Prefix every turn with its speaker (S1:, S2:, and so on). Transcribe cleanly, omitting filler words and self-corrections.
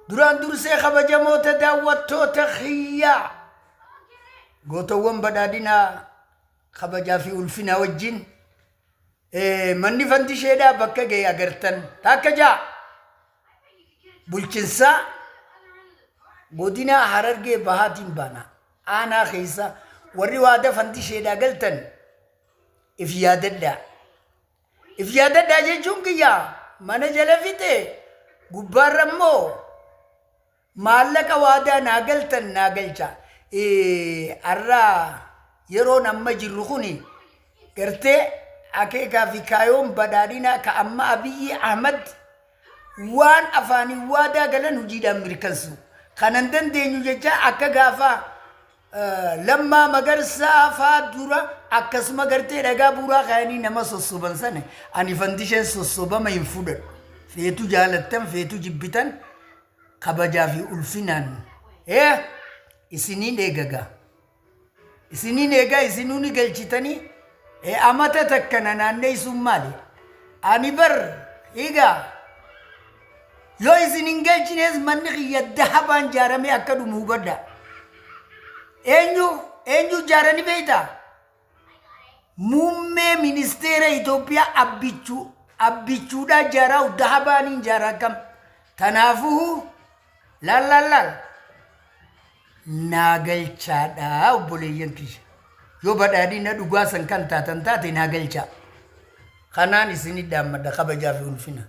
S1: duraan dursee kabajamoota daawwattoota xiyyaa gootawwan badhaadhinaa kabajaa fi ulfinaa wajjin manni fandisheedhaa bakka ga'e agartan takka jaa bulchinsaa godina Harargee bahaatiin baana aanaa keessa warri waada fandisheedhaa galtan if yaadadhaa jechuun kiyyaa mana jala fixe gubbaarra immoo maallaqa waadaa naa galtan naa galcha arraa yeroon amma jirru kuni gartee akeekaa fi kaayoon badhaadhinaa ka amma Abiyyi Ahmad waan afaanii waadaa galan hojiidhaan mirkansu kanan dandeenyu jecha akka gaafa Lammaa Magarsaa faa dura akkasuma gartee dhagaa buuraa kaayanii nama sossoban sana ani fandisheen sossobama hin fudhadhu feetu jaalattan feetu jibbitan kabajaa fi ulfinaan isiniin eegagaa isinuuni galchitanii amata takkana naannee sun maali ani bar egaa yoo isin hin galchines manni kiyya dahabaan jaaramee akka dhumu hubadha eenyu jaarani beeyta muummee ministeera Itoophiyaa abbichuudhaa jaaraa dahabaaniin jaaraa kam tanaafuu laal naa galchaadhaa obboleeyyan kiyya yoo badhaadhina dhugaa san kan taatan taate naa galchaa kanaan isinii dhaammadha kabajaa fi ulfina